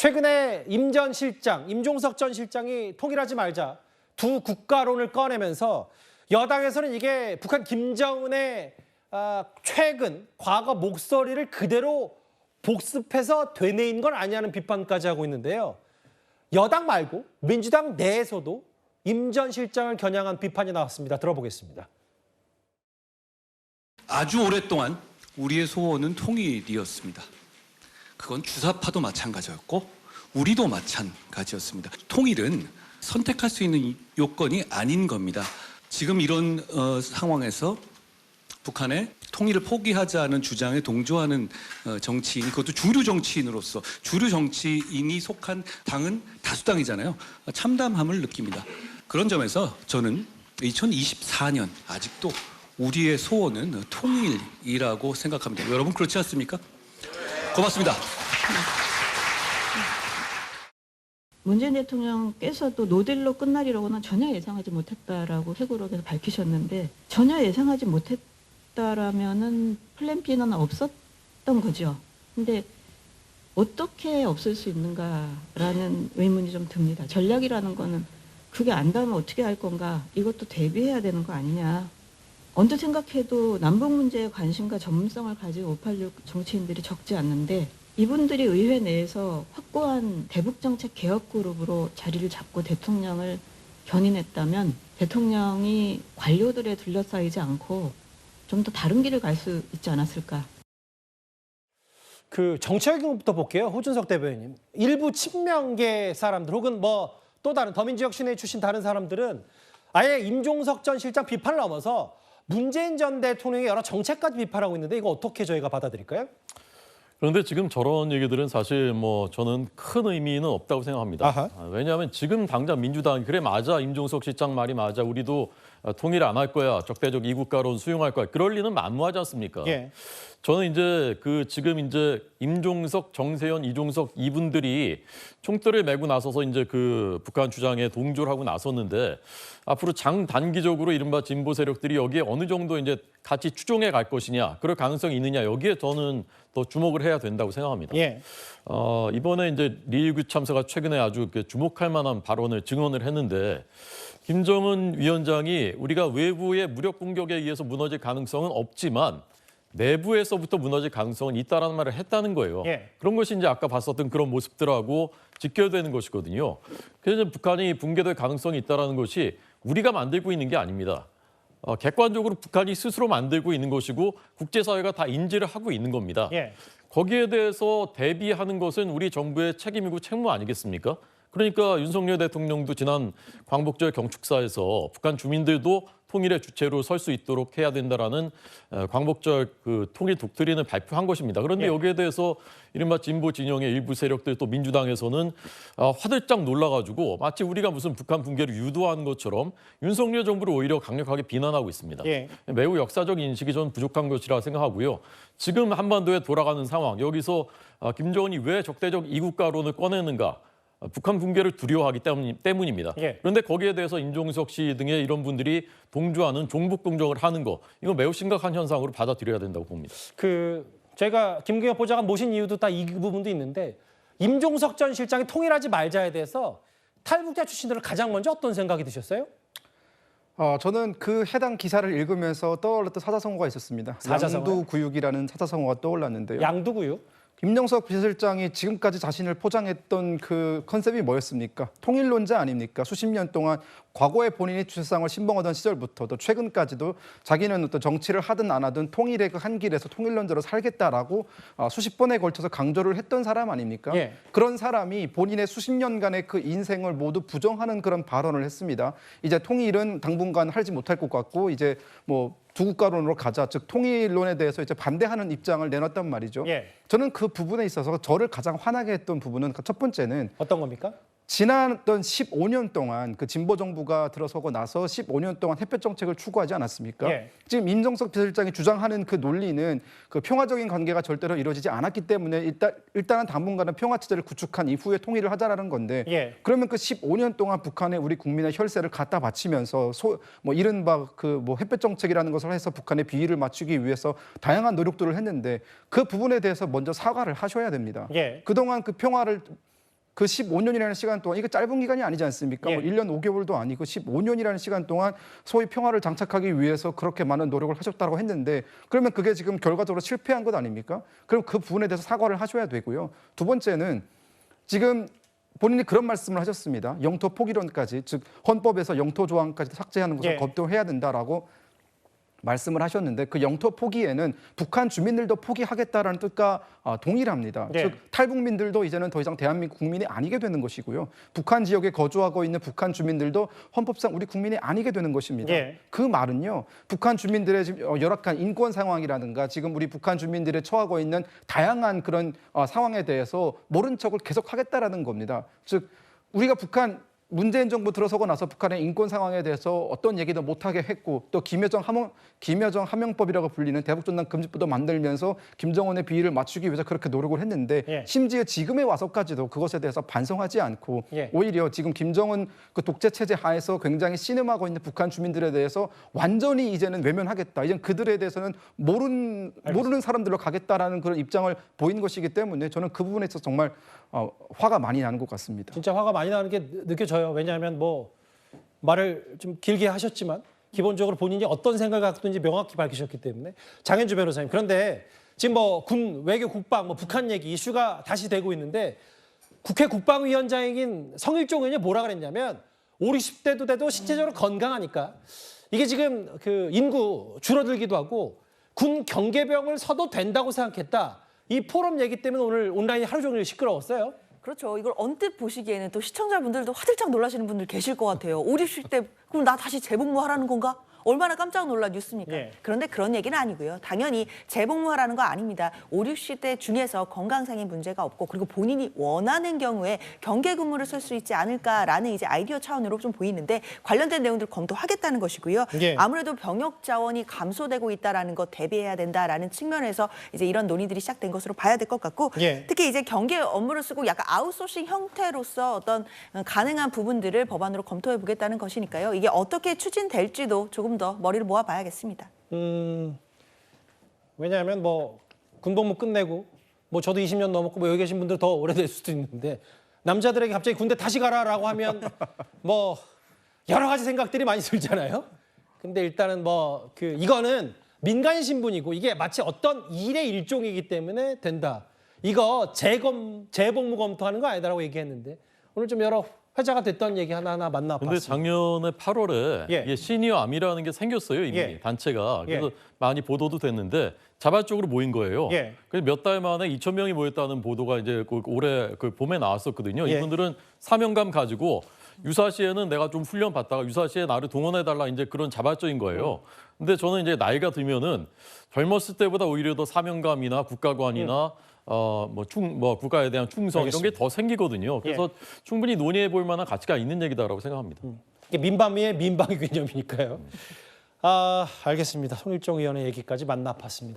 최근에 임 전 실장, 임종석 전 실장이 통일하지 말자 두 국가론을 꺼내면서 여당에서는 이게 북한 김정은의 최근 과거 목소리를 그대로 복습해서 되뇌인 건 아니냐는 비판까지 하고 있는데요. 여당 말고 민주당 내에서도 임 전 실장을 겨냥한 비판이 나왔습니다. 들어보겠습니다. 아주 오랫동안 우리의 소원은 통일이었습니다. 그건 주사파도 마찬가지였고 우리도 마찬가지였습니다. 통일은 선택할 수 있는 요건이 아닌 겁니다. 지금 이런 상황에서 북한의 통일을 포기하지 않은 주장에 동조하는 정치인, 그것도 주류 정치인으로서 주류 정치인이 속한 당은 다수당이잖아요. 참담함을 느낍니다. 그런 점에서 저는 2024년 아직도 우리의 소원은 통일이라고 생각합니다. 여러분 그렇지 않습니까? 고맙습니다. 문재인 대통령께서도 노딜로 끝날이라고는 전혀 예상하지 못했다라고 회고록에서 밝히셨는데, 전혀 예상하지 못했다라면은 플랜 B는 없었던 거죠. 근데 어떻게 없을 수 있는가라는 의문이 좀 듭니다. 전략이라는 거는 그게 안다면 어떻게 할 건가, 이것도 대비해야 되는 거 아니냐. 언뜻 생각해도 남북 문제에 관심과 전문성을 가진 586 정치인들이 적지 않는데, 이분들이 의회 내에서 확고한 대북정책 개혁 그룹으로 자리를 잡고 대통령을 견인했다면 대통령이 관료들에 둘러싸이지 않고 좀 더 다른 길을 갈 수 있지 않았을까. 그 정치적인 것부터 볼게요. 호준석 대변인. 일부 친명계 사람들 혹은 뭐 또 다른 더민주혁신회 출신 다른 사람들은 아예 임종석 전 실장 비판을 넘어서 문재인 전 대통령의 여러 정책까지 비판하고 있는데, 이거 어떻게 저희가 받아들일까요? 그런데 지금 저런 얘기들은 사실 뭐 저는 큰 의미는 없다고 생각합니다. 왜냐하면 지금 당장 민주당이 그래 맞아, 임종석 실장 말이 맞아, 우리도 통일 안 할 거야, 적대적 이국가론 수용할 거야, 그럴 리는 만무하지 않습니까? 예. 저는 이제 지금 이제 임종석, 정세현, 이종석 이분들이 총대를 메고 나서서 이제 그 북한 주장에 동조를 하고 나섰는데, 앞으로 장단기적으로 이른바 진보 세력들이 여기에 어느 정도 이제 같이 추종해 갈 것이냐, 그럴 가능성이 있느냐, 여기에 저는 더 주목을 해야 된다고 생각합니다. 예. 이번에 이제 리1구 참사가 최근에 아주 주목할 만한 발언을 증언을 했는데, 김정은 위원장이 우리가 외부의 무력 공격에 의해서 무너질 가능성은 없지만 내부에서부터 무너질 가능성은 있다라는 말을 했다는 거예요. 예. 그런 것이 이제 아까 봤었던 그런 모습들하고 직결되는 것이거든요. 그래서 북한이 붕괴될 가능성이 있다라는 것이 우리가 만들고 있는 게 아닙니다. 객관적으로 북한이 스스로 만들고 있는 것이고 국제사회가 다 인지를 하고 있는 겁니다. 예. 거기에 대해서 대비하는 것은 우리 정부의 책임이고 책무 아니겠습니까? 그러니까 윤석열 대통령도 지난 광복절 경축사에서 북한 주민들도 통일의 주체로 설 수 있도록 해야 된다라는 광복절 그 통일 독트린을 발표한 것입니다. 그런데 여기에 대해서 이른바 진보 진영의 일부 세력들, 또 민주당에서는 화들짝 놀라가지고 마치 우리가 무슨 북한 붕괴를 유도하는 것처럼 윤석열 정부를 오히려 강력하게 비난하고 있습니다. 예. 매우 역사적 인식이 좀 부족한 것이라 생각하고요. 지금 한반도에 돌아가는 상황, 여기서 김정은이 왜 적대적 이국가론을 꺼내는가? 북한 붕괴를 두려워하기 때문입니다. 예. 그런데 거기에 대해서 임종석 씨 등의 이런 분들이 동조하는 종북 동정을 하는 거, 이거 매우 심각한 현상으로 받아들여야 된다고 봅니다. 제가 김경엽 보좌관 모신 이유도 다 이 부분도 있는데, 임종석 전 실장이 통일하지 말자에 대해서 탈북자 출신들은 가장 먼저 어떤 생각이 드셨어요? 저는 그 해당 기사를 읽으면서 떠올랐던 사자성어가 있었습니다. 사자성어요? 양두구육이라는 사자성어가 떠올랐는데요. 양두구육. 임종석 비서실장이 지금까지 자신을 포장했던 그 컨셉이 뭐였습니까? 통일론자 아닙니까? 수십 년 동안 과거에 본인이 주세상을 신봉하던 시절부터 또 최근까지도 자기는 어떤 정치를 하든 안 하든 통일의 그 한 길에서 통일론자로 살겠다라고 수십 번에 걸쳐서 강조를 했던 사람 아닙니까? 예. 그런 사람이 본인의 수십 년간의 그 인생을 모두 부정하는 그런 발언을 했습니다. 이제 통일은 당분간 하지 못할 것 같고 이제 뭐 두 국가론으로 가자, 즉 통일론에 대해서 이제 반대하는 입장을 내놨단 말이죠. 예. 저는 그 부분에 있어서 저를 가장 화나게 했던 부분은 첫 번째는 어떤 겁니까? 지났던 15년 동안 그 진보 정부가 들어서고 나서 15년 동안 햇볕 정책을 추구하지 않았습니까? 예. 지금 임종석 비서실장이 주장하는 그 논리는 그 평화적인 관계가 절대로 이루어지지 않았기 때문에 일단은 당분간은 평화 체제를 구축한 이후에 통일을 하자라는 건데, 예. 그러면 그 15년 동안 북한에 우리 국민의 혈세를 갖다 바치면서 이른바 그 햇볕 정책이라는 것을 해서 북한의 비위를 맞추기 위해서 다양한 노력들을 했는데 그 부분에 대해서 먼저 사과를 하셔야 됩니다. 예. 그동안 그 평화를 그 15년이라는 시간 동안 이거 짧은 기간이 아니지 않습니까? 예. 뭐 1년 5개월도 아니고 15년이라는 시간 동안 소위 평화를 장착하기 위해서 그렇게 많은 노력을 하셨다고 했는데 그러면 그게 지금 결과적으로 실패한 것 아닙니까? 그럼 그 부분에 대해서 사과를 하셔야 되고요. 두 번째는 지금 본인이 그런 말씀을 하셨습니다. 영토 포기론까지, 즉 헌법에서 영토 조항까지 삭제하는 것을 예. 검토해야 된다라고 말씀을 하셨는데 그 영토 포기에는 북한 주민들도 포기하겠다라는 뜻과 동일합니다. 예. 즉 탈북민들도 이제는 더 이상 대한민국 국민이 아니게 되는 것이고요. 북한 지역에 거주하고 있는 북한 주민들도 헌법상 우리 국민이 아니게 되는 것입니다. 예. 그 말은요. 북한 주민들의 지금 열악한 인권 상황이라든가 지금 우리 북한 주민들이 처하고 있는 다양한 그런 상황에 대해서 모른 척을 계속하겠다라는 겁니다. 즉 우리가 북한 문재인 정부 들어서고 나서 북한의 인권 상황에 대해서 어떤 얘기도 못하게 했고 또 김여정 하명법이라고 불리는 대북전단 금지법도 만들면서 김정은의 비위를 맞추기 위해서 그렇게 노력을 했는데 예. 심지어 지금에 와서까지도 그것에 대해서 반성하지 않고 예. 오히려 지금 김정은 그 독재 체제 하에서 굉장히 신음하고 있는 북한 주민들에 대해서 완전히 이제는 외면하겠다. 이제 그들에 대해서는 모르는 사람들로 가겠다라는 그런 입장을 보인 것이기 때문에 저는 그 부분에 있어서 정말 화가 많이 나는 것 같습니다. 진짜 화가 많이 나는 게 느껴져요. 왜냐하면 뭐 말을 좀 길게 하셨지만 기본적으로 본인이 어떤 생각을 갖고 있는지 명확히 밝히셨기 때문에 장현주 변호사님. 그런데 지금 뭐 군 외교 국방 뭐 북한 얘기 이슈가 다시 되고 있는데 국회 국방위원장인 성일종 의원이 뭐라 그랬냐면 50대도 돼도 신체적으로 건강하니까 이게 지금 그 인구 줄어들기도 하고 군 경계병을 서도 된다고 생각했다. 이 포럼 얘기 때문에 오늘 온라인이 하루 종일 시끄러웠어요. 그렇죠. 이걸 언뜻 보시기에는 또 시청자분들도 화들짝 놀라시는 분들 계실 것 같아요. 5, 60대 그럼 나 다시 재복무하라는 건가? 얼마나 깜짝 놀란 뉴스입니까? 예. 그런데 그런 얘기는 아니고요. 당연히 재복무하라는 거 아닙니다. 5, 60대 중에서 건강상의 문제가 없고 그리고 본인이 원하는 경우에 경계 근무를 쓸 수 있지 않을까라는 이제 아이디어 차원으로 좀 보이는데 관련된 내용들 검토하겠다는 것이고요. 예. 아무래도 병역 자원이 감소되고 있다라는 것 대비해야 된다라는 측면에서 이제 이런 논의들이 시작된 것으로 봐야 될 것 같고 예. 특히 이제 경계 업무를 쓰고 약간 아웃소싱 형태로서 어떤 가능한 부분들을 법안으로 검토해 보겠다는 것이니까요. 이게 어떻게 추진될지도 조금 더 머리를 모아봐야겠습니다. 왜냐하면 뭐 군복무 끝내고 뭐 저도 20년 넘었고 뭐 여기 계신 분들 더 오래될 수도 있는데 남자들에게 갑자기 군대 다시 가라라고 하면 뭐 여러 가지 생각들이 많이 들잖아요. 근데 일단은 뭐 그 이거는 민간 신분이고 이게 마치 어떤 일의 일종이기 때문에 된다. 이거 재복무 검토하는 거 아니다라고 얘기했는데 오늘 좀 여러 회자가 됐던 얘기 하나하나 근데 만나봤습니다. 작년에 8월에 예. 이게 시니어암이라는 게 생겼어요 이미 예. 단체가. 그래서 예. 많이 보도도 됐는데 자발적으로 모인 거예요. 예. 그래서 몇 달 만에 2,000명이 모였다는 보도가 이제 올해 그 봄에 나왔었거든요. 예. 이분들은 사명감 가지고 유사시에는 내가 좀 훈련 받다가 유사시에 나를 동원해 달라 이제 그런 자발적인 거예요. 근데 저는 이제 나이가 들면은 젊었을 때보다 오히려 더 사명감이나 국가관이나 국가에 대한 충성 이런 게 더 생기거든요. 그래서 충분히 논의해 볼 만한 가치가 있는 얘기다라고 생각합니다. 이게 민방위의 민방위 개념이니까요. 알겠습니다. 송일종 의원의 얘기까지 만나봤습니다.